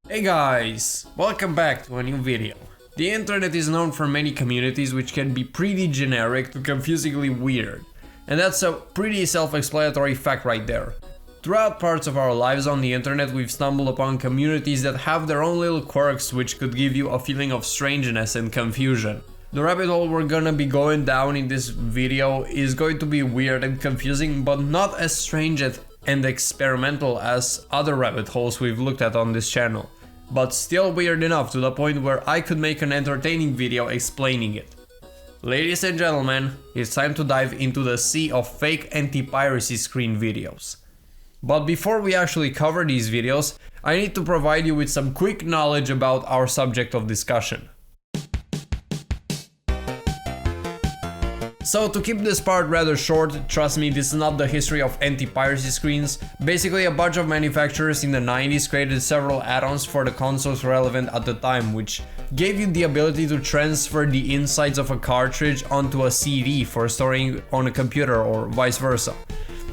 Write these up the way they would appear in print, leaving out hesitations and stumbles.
Hey guys, welcome back to a new video. The internet is known for many communities which can be pretty generic to confusingly weird. And that's a pretty self-explanatory fact right there. Throughout parts of our lives on the internet, we've stumbled upon communities that have their own little quirks which could give you a feeling of strangeness and confusion. The rabbit hole we're gonna be going down in this video is going to be weird and confusing, but not as strange and experimental as other rabbit holes we've looked at on this channel. But still weird enough to the point where I could make an entertaining video explaining it. Ladies and gentlemen, it's time to dive into the sea of fake anti-piracy screen videos. But before we actually cover these videos, I need to provide you with some quick knowledge about our subject of discussion. So to keep this part rather short, trust me, this is not the history of anti-piracy screens. Basically, a bunch of manufacturers in the 90s created several add-ons for the consoles relevant at the time, which gave you the ability to transfer the insides of a cartridge onto a CD for storing on a computer or vice versa.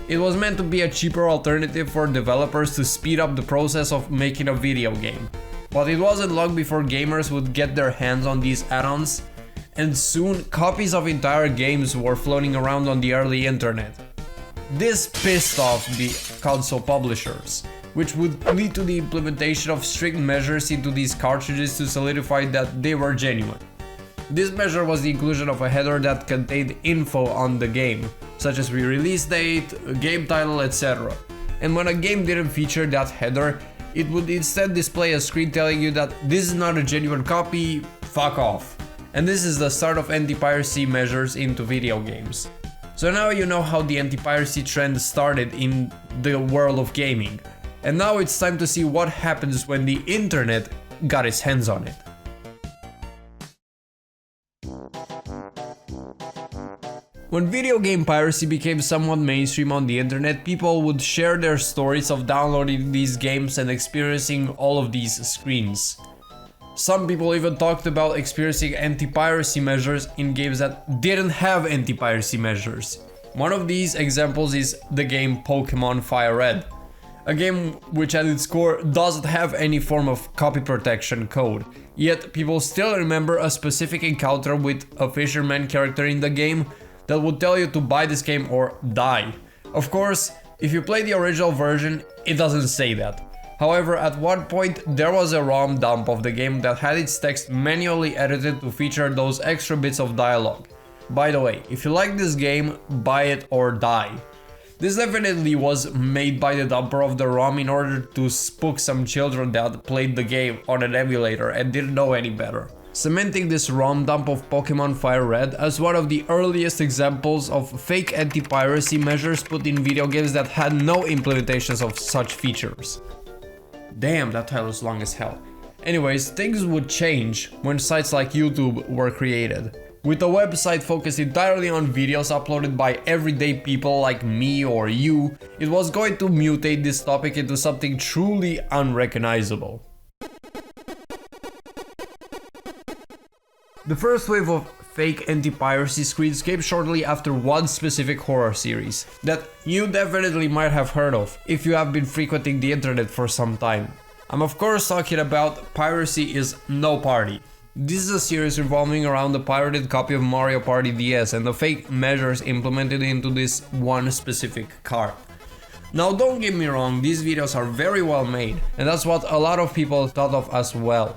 It was meant to be a cheaper alternative for developers to speed up the process of making a video game. But it wasn't long before gamers would get their hands on these add-ons, and soon copies of entire games were floating around on the early internet. This pissed off the console publishers, which would lead to the implementation of strict measures into these cartridges to solidify that they were genuine. This measure was the inclusion of a header that contained info on the game, such as re-release date, game title, etc. And when a game didn't feature that header, it would instead display a screen telling you that this is not a genuine copy, fuck off. And this is the start of anti-piracy measures into video games. So now you know how the anti-piracy trend started in the world of gaming. And now it's time to see what happens when the internet got its hands on it. When video game piracy became somewhat mainstream on the internet, people would share their stories of downloading these games and experiencing all of these screens. Some people even talked about experiencing anti-piracy measures in games that didn't have anti-piracy measures. One of these examples is the game Pokemon Fire Red, a game which at its core doesn't have any form of copy protection code, yet people still remember a specific encounter with a fisherman character in the game that would tell you to buy this game or die. Of course, if you play the original version, it doesn't say that. However, at one point there was a ROM dump of the game that had its text manually edited to feature those extra bits of dialogue. By the way, if you like this game, buy it or die. This definitely was made by the dumper of the ROM in order to spook some children that played the game on an emulator and didn't know any better, cementing this ROM dump of Pokemon Fire Red as one of the earliest examples of fake anti-piracy measures put in video games that had no implementations of such features. Damn, that title is long as hell. Anyways, things would change when sites like YouTube were created. With a website focused entirely on videos uploaded by everyday people like me or you, it was going to mutate this topic into something truly unrecognizable. The first wave of fake anti-piracy screens came shortly after one specific horror series that you definitely might have heard of if you have been frequenting the internet for some time. I'm of course talking about Piracy is No Party. This is a series revolving around the pirated copy of Mario Party DS and the fake measures implemented into this one specific card. Now don't get me wrong, these videos are very well made, and that's what a lot of people thought of as well.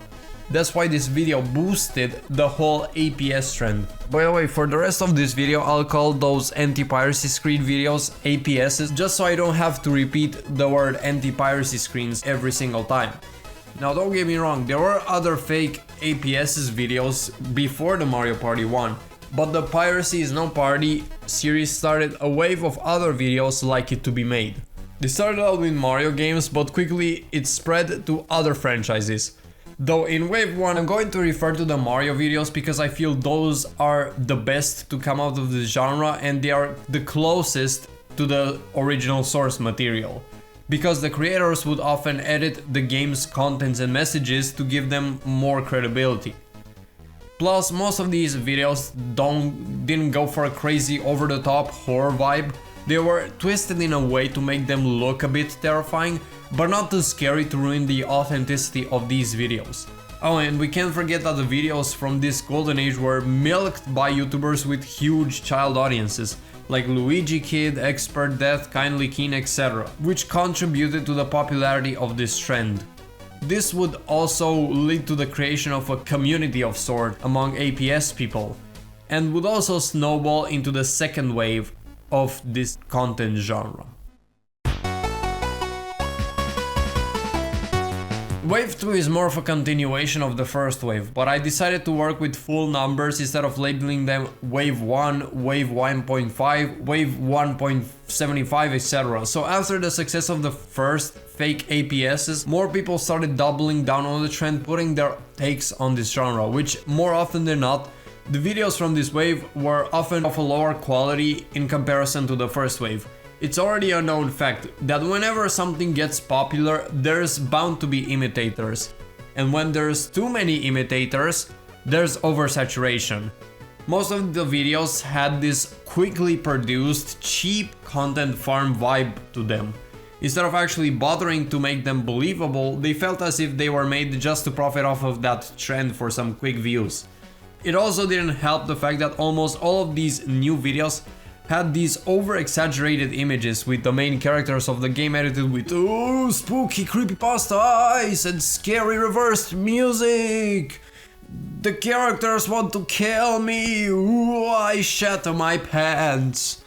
That's why this video boosted the whole APS trend. By the way, for the rest of this video, I'll call those anti-piracy screen videos APSs, just so I don't have to repeat the word anti-piracy screens every single time. Now don't get me wrong, there were other fake APSs videos before the Mario Party 1, but the Piracy is No Party series started a wave of other videos like it to be made. They started out with Mario games, but quickly it spread to other franchises. Though in wave 1 I'm going to refer to the Mario videos because I feel those are the best to come out of the genre and they are the closest to the original source material. Because the creators would often edit the game's contents and messages to give them more credibility. Plus, most of these videos didn't go for a crazy over-the-top horror vibe, They were twisted in a way to make them look a bit terrifying, but not too scary to ruin the authenticity of these videos. Oh, and we can't forget that the videos from this golden age were milked by YouTubers with huge child audiences, like Luigi Kid, Expert Death, Kindly Keen, etc., which contributed to the popularity of this trend. This would also lead to the creation of a community of sort among APS people, and would also snowball into the second wave of this content genre. Wave 2 is more of a continuation of the first wave, but I decided to work with full numbers instead of labeling them Wave 1, Wave 1.5, Wave 1.75, etc. So after the success of the first fake APSs, more people started doubling down on the trend, putting their takes on this genre, which more often than not, the videos from this wave were often of a lower quality in comparison to the first wave. It's already a known fact that whenever something gets popular, there's bound to be imitators. And when there's too many imitators, there's oversaturation. Most of the videos had this quickly produced, cheap content farm vibe to them. Instead of actually bothering to make them believable, they felt as if they were made just to profit off of that trend for some quick views. It also didn't help the fact that almost all of these new videos had these over-exaggerated images with the main characters of the game edited with "ooh, spooky creepypasta eyes and scary reversed music. The characters want to kill me. Ooh, I shat my pants."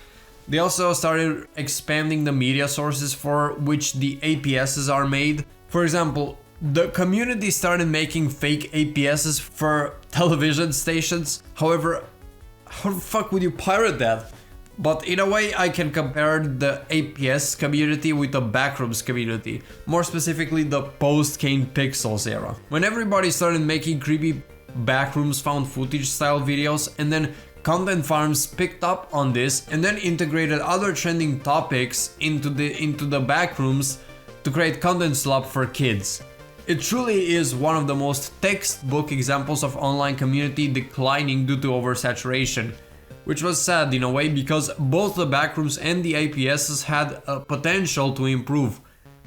They also started expanding the media sources for which the APSs are made. For example, the community started making fake APSs for television stations. However, how the fuck would you pirate that? But in a way, I can compare the APS community with the Backrooms community, more specifically the post-Kane Pixels era, when everybody started making creepy Backrooms found footage style videos, and then content farms picked up on this and then integrated other trending topics into the Backrooms to create content slop for kids. It truly is one of the most textbook examples of online community declining due to oversaturation. Which was sad in a way because both the Backrooms and the APSs had a potential to improve,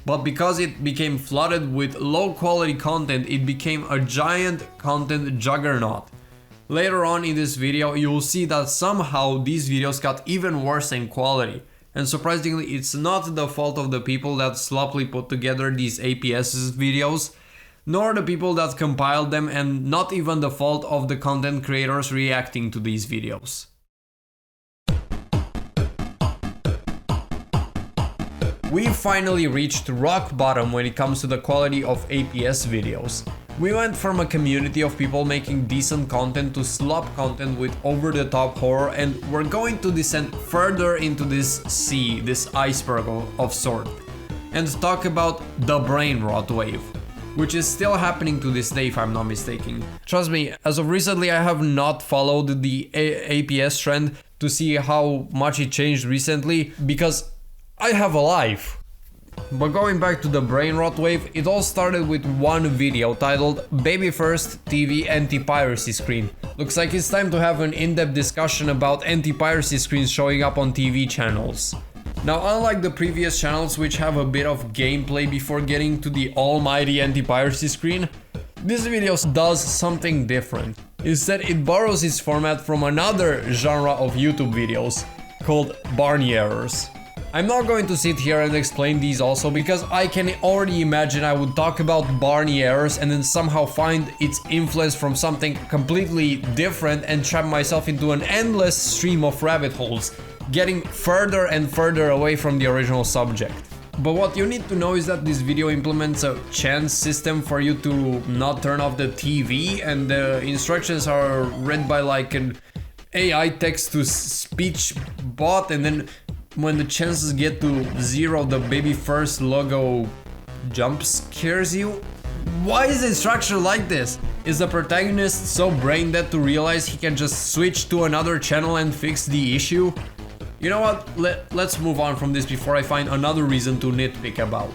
but because it became flooded with low quality content, it became a giant content juggernaut. Later on in this video, you will see that somehow these videos got even worse in quality, and surprisingly it's not the fault of the people that sloppily put together these APSs videos, nor the people that compiled them, and not even the fault of the content creators reacting to these videos. We finally reached rock bottom when it comes to the quality of APS videos. We went from a community of people making decent content to slop content with over-the-top horror, and we're going to descend further into this sea, this iceberg of sort, and talk about the brain rot wave, which is still happening to this day if I'm not mistaken. Trust me, as of recently I have not followed the APS trend to see how much it changed recently, because I have a life. But going back to the brain rot wave, it all started with one video titled "Baby First TV Anti-Piracy Screen." Looks like it's time to have an in-depth discussion about anti-piracy screens showing up on TV channels. Now, unlike the previous channels which have a bit of gameplay before getting to the almighty anti-piracy screen, this video does something different. Instead, it borrows its format from another genre of YouTube videos called Barney Errors. I'm not going to sit here and explain these also, because I can already imagine I would talk about Barney Errors and then somehow find its influence from something completely different and trap myself into an endless stream of rabbit holes, getting further and further away from the original subject. But what you need to know is that this video implements a chance system for you to not turn off the TV, and the instructions are read by like an AI text-to-speech bot, and then when the chances get to 0, the baby first logo jump scares you. Why is the structure like this? Is the protagonist so brain dead to realize he can just switch to another channel and fix the issue? You know what, let's move on from this before I find another reason to nitpick about.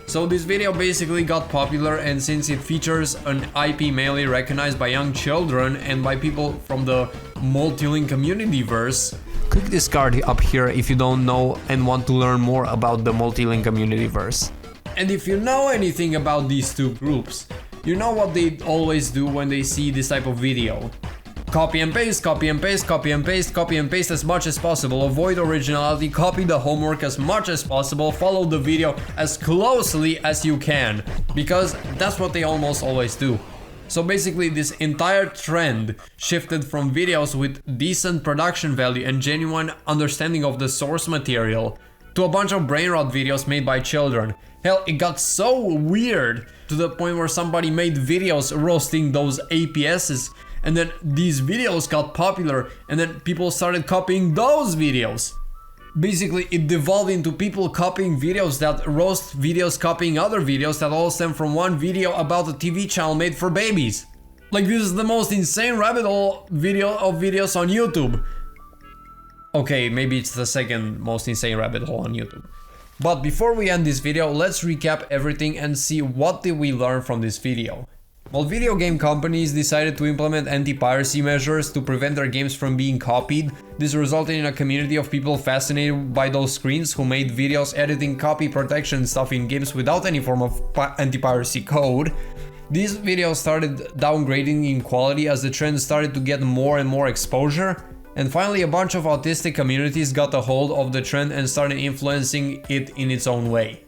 So this video basically got popular, and since it features an IP mainly recognized by young children and by people from the multi-link community verse, click this card up here if you don't know and want to learn more about the multi-link communityverse. And if you know anything about these two groups, you know what they always do when they see this type of video. Copy and paste, copy and paste, copy and paste, copy and paste as much as possible, avoid originality, copy the homework as much as possible, follow the video as closely as you can, because that's what they almost always do. So basically this entire trend shifted from videos with decent production value and genuine understanding of the source material to a bunch of brain rot videos made by children. Hell, it got so weird to the point where somebody made videos roasting those APSs, and then these videos got popular and then people started copying those videos. Basically, it devolved into people copying videos that roast videos copying other videos that all stem from one video about a TV channel made for babies. Like, this is the most insane rabbit hole video of videos on YouTube. Okay, maybe it's the second most insane rabbit hole on YouTube. But before we end this video, let's recap everything and see what did we learn from this video. Well, video game companies decided to implement anti-piracy measures to prevent their games from being copied. This resulted in a community of people fascinated by those screens who made videos editing copy protection stuff in games without any form of anti-piracy code. These videos started downgrading in quality as the trend started to get more and more exposure. And finally, a bunch of autistic communities got a hold of the trend and started influencing it in its own way.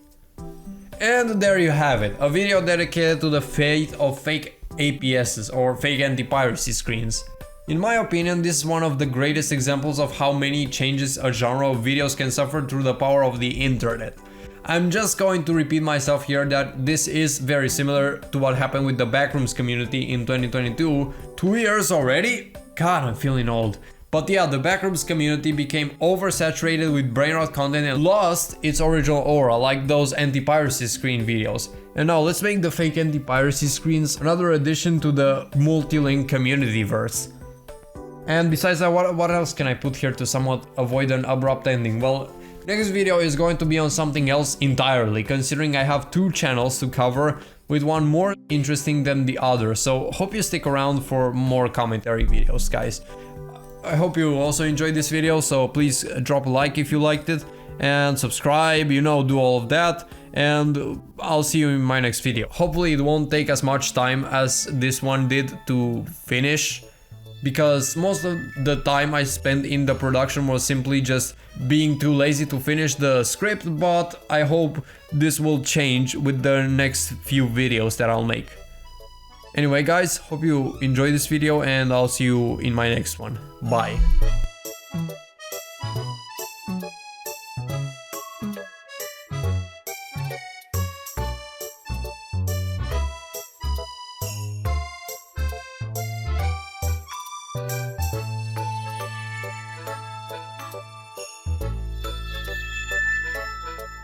And there you have it, a video dedicated to the fate of fake APSs or fake anti-piracy screens. In my opinion, this is one of the greatest examples of how many changes a genre of videos can suffer through the power of the internet. I'm just going to repeat myself here that this is very similar to what happened with the Backrooms community in 2022. 2 years already? God, I'm feeling old. But yeah, the Backrooms community became oversaturated with brainrot content and lost its original aura, like those anti-piracy screen videos. And now let's make the fake anti-piracy screens another addition to the multi-link communityverse. And besides that, what else can I put here to somewhat avoid an abrupt ending? Well, next video is going to be on something else entirely, considering I have 2 channels to cover, with one more interesting than the other. So hope you stick around for more commentary videos, guys. I hope you also enjoyed this video, so please drop a like if you liked it, and subscribe, you know, do all of that, and I'll see you in my next video. Hopefully it won't take as much time as this one did to finish, because most of the time I spent in the production was simply just being too lazy to finish the script, but I hope this will change with the next few videos that I'll make. Anyway guys, hope you enjoyed this video and I'll see you in my next one. Bye.